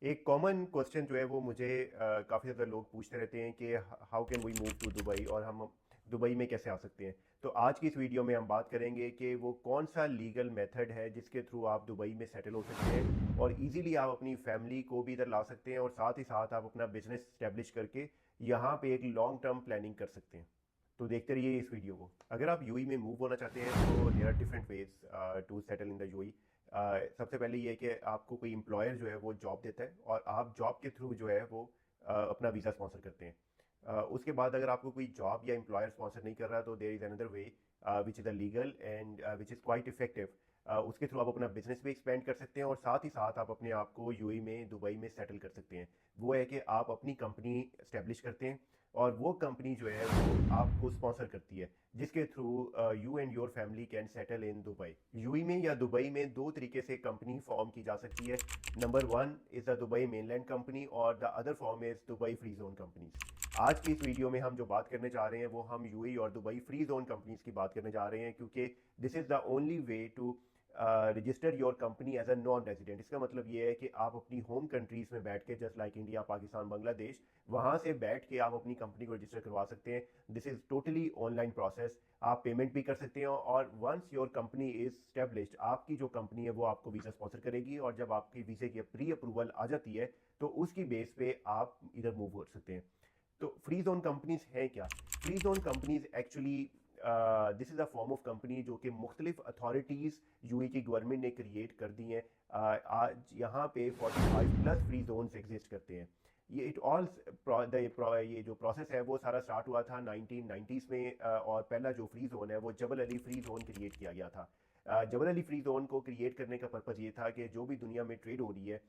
एक common question जो है वो मुझे काफ़ी ज़्यादा लोग पूछते रहते हैं कि how can we move to Dubai और हम दुबई में कैसे आ सकते हैं। तो आज की इस वीडियो में हम बात करेंगे कि वो कौन सा लीगल मेथड है जिसके थ्रू आप दुबई में सेटल हो सकते हैं और इजीली आप अपनी फैमिली को भी इधर ला सकते हैं और साथ ही साथ आप अपना बिजनेस स्टैब्लिश करके यहाँ पे एक लॉन्ग टर्म प्लानिंग कर सकते हैं। तो देखते रहिए इस वीडियो को। अगर आप यूएई में मूव होना चाहते हैं तो there are different ways to settle in the UAE. सबसे पहले ये है कि आपको कोई एम्प्लॉयर जो है वो जॉब देता है और आप जॉब के थ्रू जो है वो अपना वीज़ा स्पॉन्सर करते हैं। उसके बाद अगर आपको कोई जॉब या एम्प्लॉयर स्पॉन्सर नहीं कर रहा तो there is another way which is a legal and which is quite effective. उसके थ्रू आप अपना बिजनेस भी एक्सपेंड कर सकते हैं और साथ ही साथ आप अपने आप को यूएई में दुबई में सेटल कर सकते हैं। वो है कि आप अपनी कंपनी स्टेब्लिश करते हैं और वो कंपनी जो है वो आपको स्पॉन्सर करती है जिसके through you and your family can settle in Dubai. UAE में या दुबई में दो तरीके से कंपनी फॉर्म की जा सकती है। Number one is the Dubai mainland company और the other form is Dubai free zone companies. आज की इस वीडियो में हम जो बात करने जा रहे हैं वो हम यूएई और दुबई फ्री जोन कंपनीज की बात करने जा रहे हैं क्योंकि this is the only way to register your company as a non resident. इसका मतलब ये है कि आप अपनी होम कंट्रीज में बैठ के just like India Pakistan Bangladesh वहां से बैठ के आप अपनी कंपनी को रजिस्टर करवा सकते हैं। This is totally online process. आप पेमेंट भी कर सकते हैं और once your company is established आपकी जो कंपनी है वो आपको वीज़ा स्पॉन्सर करेगी और जब आपकी वीज़े की प्री अप्रूवल आ जाती है तो उसकी बेस पे आप इधर मूव कर सकते हैं। तो फ्री जोन कंपनीज हैं क्या? Free zone companies actually this is a form of company जो कि मुख्तलिफ अथॉरिटीज़ यूए की गवर्नमेंट ने क्रिएट कर दी हैं। आज यहाँ पे 45 प्लस फ्री जोन्स एग्जिस्ट करते हैं। ये इट ऑल ये जो प्रोसेस है वो सारा स्टार्ट हुआ था 1990s में और पहला जो फ्री जोन है वो जबल अली फ्री जोन क्रिएट किया गया था। जबल अली फ्री जोन को क्रिएट करने का पर्पज़ ये था कि जो भी दुनिया में ट्रेड हो रही है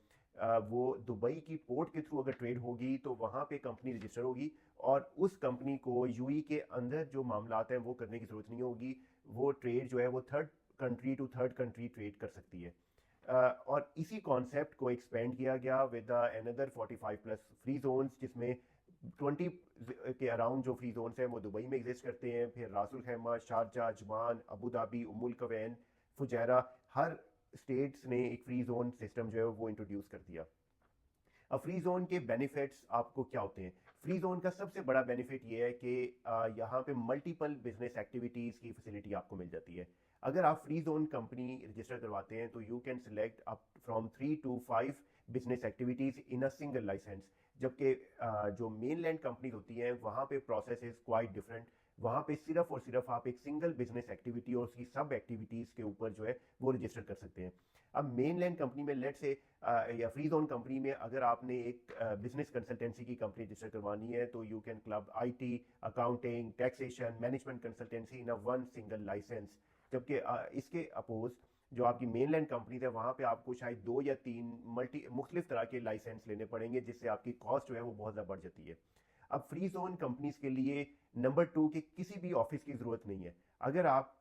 वो दुबई की पोर्ट के थ्रू अगर ट्रेड होगी तो वहाँ पे कंपनी रजिस्टर होगी और उस कंपनी को यूई के अंदर जो मामलात हैं वो करने की ज़रूरत नहीं होगी। वो ट्रेड जो है वो third country to third country trade कर सकती है। और इसी कॉन्सेप्ट को एक्सपेंड किया गया with another 45 plus free zones जिसमें 20 के अराउंड जो फ्री जोन्स हैं वो दुबई में एग्जिस्ट करते हैं। फिर रासुल खैमा, Sharjah, Ajman, Abu Dhabi, उमुल कवैन, Fujairah, हर स्टेट्स ने एक फ्री जोन सिस्टम जो है वो इंट्रोड्यूस कर दिया। अब फ्री जोन के बेनिफिट्स आपको क्या होते हैं? फ्री जोन का सबसे बड़ा बेनिफिट ये है कि यहाँ पे मल्टीपल बिजनेस एक्टिविटीज़ की फैसिलिटी आपको मिल जाती है। अगर आप फ्री जोन कंपनी रजिस्टर करवाते हैं तो you can select up from 3 to 5 business activities in a single licence. जबकि जो मेन लैंड कंपनीज होती हैं वहाँ पे प्रोसेस इज़ क्वाइट डिफरेंट। वहाँ पे सिर्फ और सिर्फ आप एक सिंगल बिजनेस एक्टिविटी और उसकी सब एक्टिविटीज़ के ऊपर जो है वो रजिस्टर कर सकते हैं। अब मेन लैंड कंपनी में लेट से या फ्री जोन कंपनी में अगर आपने एक बिजनेस कंसल्टेंसी की कंपनी रजिस्टर करवानी है तो you can club IT, accounting, taxation, management consultancy in a one single licence. जबकि इसके अपोज जो आपकी मेनलैंड कंपनीज है वहाँ पे आपको शायद 2 या 3 मुख्तलिफ तरह के लाइसेंस लेने पड़ेंगे जिससे आपकी कॉस्ट जो है वो बहुत ज़्यादा बढ़ जाती है। अब फ्री जोन कंपनीज के लिए नंबर टू के किसी भी ऑफिस की ज़रूरत नहीं है। अगर आप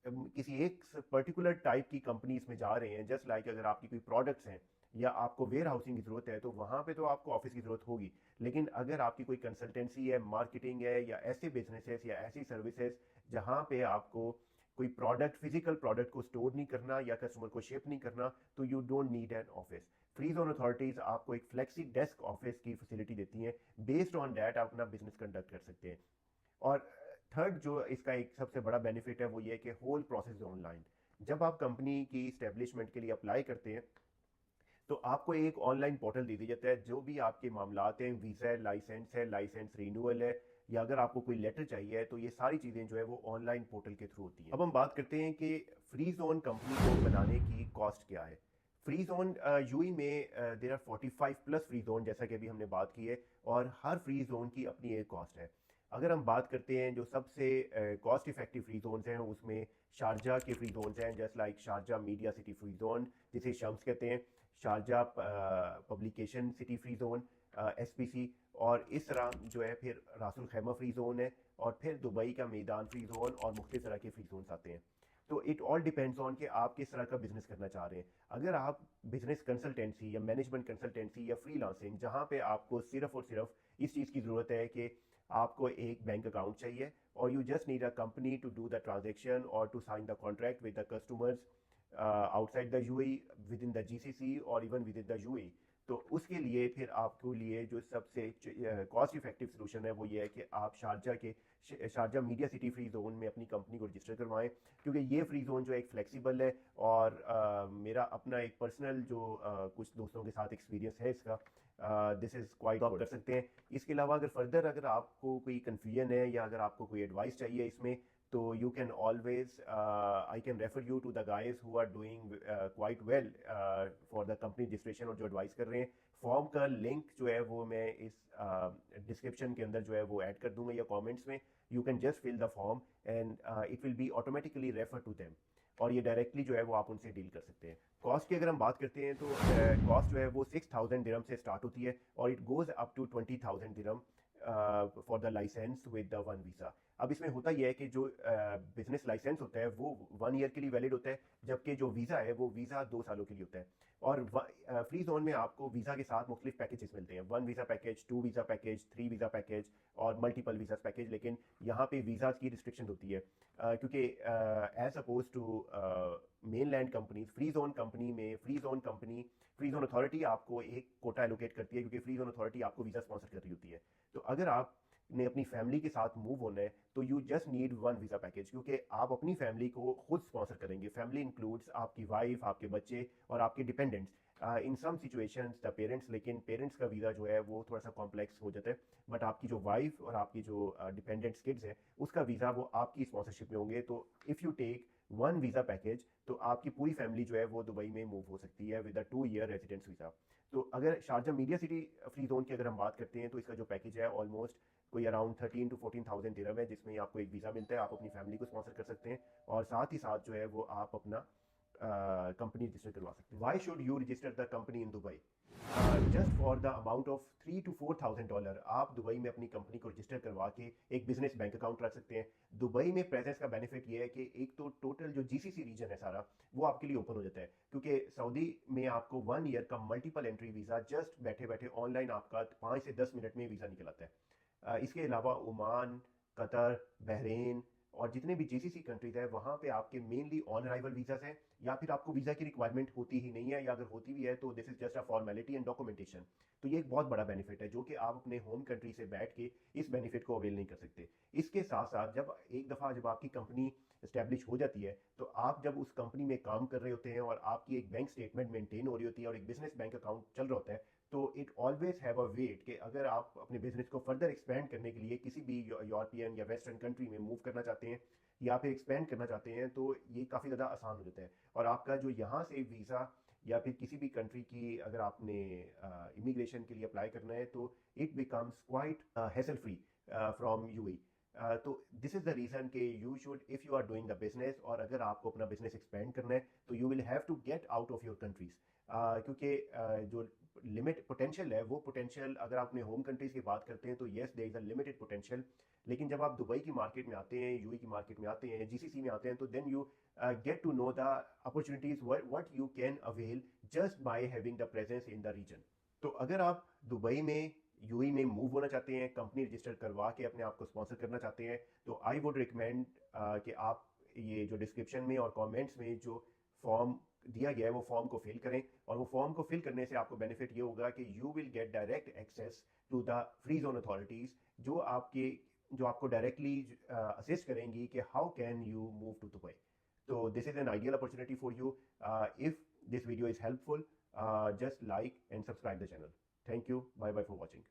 किसी एक पर्टिकुलर टाइप की कंपनीज में जा रहे हैं जस्ट लाइक अगर आपकी कोई प्रोडक्ट्स हैं या आपको वेयर हाउसिंग की ज़रूरत है तो वहाँ पे तो आपको ऑफिस की ज़रूरत होगी। लेकिन अगर आपकी कोई कंसल्टेंसी है, मार्केटिंग है या ऐसे बिजनेसेस या ऐसी सर्विसेज जहाँ पे आपको कोई प्रोडक्ट फिजिकल प्रोडक्ट को स्टोर नहीं करना या कस्टमर को शिप नहीं करना तो you don't need an office. Free zone authorities आपको एक फ्लेक्सी डेस्क ऑफिस की फैसिलिटी देती हैं। बेस्ड ऑन दैट आप अपना बिजनेस कंडक्ट कर सकते हैं। और थर्ड जो इसका एक सबसे बड़ा बेनिफिट है वो ये है कि होल प्रोसेस ऑनलाइन। जब आप कंपनी की इस्टेब्लिशमेंट के लिए अप्लाई करते हैं तो आपको एक ऑनलाइन पोर्टल दे दिया जाता है। जो भी आपके मामलात हैं, वीज़ा है, लाइसेंस रीन्यूअल है या अगर आपको कोई लेटर चाहिए तो ये सारी चीज़ें जो है वो ऑनलाइन पोर्टल के थ्रू होती हैं। अब हम बात करते हैं कि फ्री जोन कंपनी को बनाने की कॉस्ट क्या है। फ्री जोन यूई में there are 45 plus free zone जैसा कि अभी हमने बात की है और हर फ्री जोन की अपनी एक कॉस्ट है। अगर हम बात करते हैं जो सबसे कॉस्ट इफेक्टिव फ्री जोन्स हैं उसमें शारजा के फ्री जोन्स हैं just like Sharjah media city free zone जिसे शम्स कहते हैं, Sharjah publication city free zone SPC, और इस तरह जो है फिर रासुल खैमा फ्री जोन है और फिर दुबई का मैदान फ्री जोन और मुख्तलिफ तरह के फ्री जोन्स आते हैं। तो इट ऑल डिपेंड्स ऑन कि आप किस तरह का बिजनेस करना चाह रहे हैं। अगर आप बिजनेस कंसल्टेंसी या मैनेजमेंट कंसल्टेंसी या फ्रीलांसिंग जहां पे आपको सिर्फ और सिर्फ इस चीज़ की ज़रूरत है कि आपको एक बैंक अकाउंट चाहिए और you just need a company to do the transaction और to sign the contract with the customers, outside the UAE, with in the GCC और even with in the UAE. तो उसके लिए फिर आपको लिए जो सबसे कॉस्ट इफेक्टिव सोल्यूशन है वो ये है कि आप Sharjah media city free zone में अपनी कंपनी को रजिस्टर करवाएं, क्योंकि ये फ्री जोन जो है एक फ्लेक्सिबल है। और मेरा अपना एक पर्सनल जो कुछ दोस्तों के साथ एक्सपीरियंस है इसका, दिस इज़ क्वाइट आप कर सकते हैं। इसके अलावा अगर आपको कोई कन्फ्यूजन है या अगर आपको कोई एडवाइस चाहिए इसमें, तो you can always I can refer you to the guys who are doing quite well for the company registration, और जो एडवाइस कर रहे हैं। फॉर्म का लिंक जो है वो मैं इस डिस्क्रिप्शन के अंदर जो है वो ऐड कर दूंगा या कमेंट्स में। You can just fill the form and it will be automatically refer to them, और ये डायरेक्टली जो है वो आप उनसे डील कर सकते हैं। कॉस्ट की अगर हम बात करते हैं तो कॉस्ट जो है वो 6,000 दिरहम से स्टार्ट होती है और it goes up to 20,000 dirham for the licence with the one visa. अब इसमें होता यह है कि जो बिजनेस लाइसेंस होता है वो 1 ईयर के लिए वैलिड होता है, जबकि जो वीज़ा है वो वीज़ा 2 सालों के लिए होता है। और फ्री जोन में आपको वीज़ा के साथ मुख्तलिफ पैकेजेस मिलते हैं, 1 visa package, 2 visa package, 3 visa package और मल्टीपल वीज़ा पैकेज। लेकिन यहाँ पे वीज़ाज की रिस्ट्रिक्शन होती है, क्योंकि as oppose to main land companies, free zone authority आपको एक कोटा एलोकेट करती है, क्योंकि फ्री जोन अथॉरिटी आपको वीज़ा स्पॉन्सर कर रही होती है। तो अगर आप ने अपनी फैमिली के साथ मूव होना है तो you just need 1 visa package, क्योंकि आप अपनी फैमिली को खुद स्पॉन्सर करेंगे। फैमिली इंक्लूड्स आपकी वाइफ, आपके बच्चे और आपके dependents in some situations the parents. लेकिन पेरेंट्स का वीज़ा जो है वो थोड़ा सा कॉम्प्लेक्स हो जाता है, बट आपकी जो वाइफ और आपकी जो डिपेंडेंट्स किड्स हैं उसका वीज़ा वो आपकी स्पॉन्सरशिप में होंगे। तो if you take 1 visa package तो आपकी पूरी फैमिली जो है वो दुबई में मूव हो सकती है with a 2 year residence visa. तो अगर Sharjah media city free zone की अगर हम बात करते हैं तो इसका जो पैकेज है ऑलमोस्ट कोई अराउंड 13 to 14,000 दिरहम है, जिसमें आपको एक वीज़ा मिलता है, आप अपनी फैमिली को स्पॉन्सर कर सकते हैं और साथ ही साथ जो है वो आप अपना कंपनी रजिस्टर करवा सकते हैं। Why should you register the company in Dubai? Just for the amount of $3,000 to $4,000 आप दुबई में अपनी कंपनी को रजिस्टर करवा के एक बिजनेस बैंक अकाउंट रख सकते हैं। दुबई में प्रेजेंस का बेनिफिट ये है कि एक तो टोटल जो जीसीसी रीजन है सारा वो आपके लिए ओपन हो जाता है, क्योंकि सऊदी में आपको 1 ईयर का मल्टीपल एंट्री वीज़ा जस्ट बैठे बैठे ऑनलाइन आपका 5 से 10 मिनट में वीज़ा निकल आता है। इसके अलावा ओमान, कतर, बहरीन और जितने भी जीसीसी कंट्रीज है वहाँ पे आपके मेनली ऑन अराइवल वीज़ास हैं, या फिर आपको वीज़ा की रिक्वायरमेंट होती ही नहीं है, या अगर होती भी है तो this is just a formality and documentation. तो ये एक बहुत बड़ा बेनिफिट है जो कि आप अपने होम कंट्री से बैठ के इस बेनिफिट को अवेल नहीं कर सकते। इसके साथ साथ जब आपकी कंपनी इस्टेब्लिश हो जाती है तो आप जब उस कंपनी में काम कर रहे होते हैं और आपकी एक बैंक स्टेटमेंट मेंटेन हो रही होती है और एक बिजनेस बैंक अकाउंट चल रहा होता है, तो it always have a wait कि अगर आप अपने बिजनेस को फर्दर एक्सपेंड करने के लिए किसी भी यूरोपियन या वेस्टर्न कंट्री में मूव करना चाहते हैं या फिर एक्सपेंड करना चाहते हैं, तो ये काफ़ी ज़्यादा आसान हो जाता है। और आपका जो यहाँ से वीज़ा या फिर किसी भी कंट्री की अगर आपने इमिग्रेशन के लिए अप्लाई करना है तो it becomes quite hassle free from UAE. तो दिस इज़ द रीज़न कि you should, if you are doing the business और अगर आपको अपना बिजनेस एक्सपेंड करना है तो you will have to get out of your countries, क्योंकि जो लिमिट पोटेंशियल है वो पोटेंशियल अगर आप अपने होम कंट्रीज की बात करते हैं तो yes there is a limited potential. लेकिन जब आप दुबई की मार्केट में आते हैं, यूएई की मार्केट में आते हैं, जीसीसी में आते हैं, तो then you get to know the opportunities what you can avail just by having the presence in the region. तो अगर आप दुबई में यूएई में मूव होना चाहते हैं, कंपनी रजिस्टर करवा के अपने आप को स्पॉन्सर करना चाहते हैं, तो आई वुड रिकमेंड कि आप ये जो डिस्क्रिप्शन में और कमेंट्स में जो फॉर्म दिया गया है वो फॉर्म को फिल करें। और वो फॉर्म को फिल करने से आपको बेनिफिट ये होगा कि you will get direct access to the free zone authorities, जो आपको डायरेक्टली असिस्ट करेंगी कि how can you move to Dubai. तो this is an ideal opportunity for you. If this video is helpful, just like and subscribe the channel. Thank you. Bye bye for watching.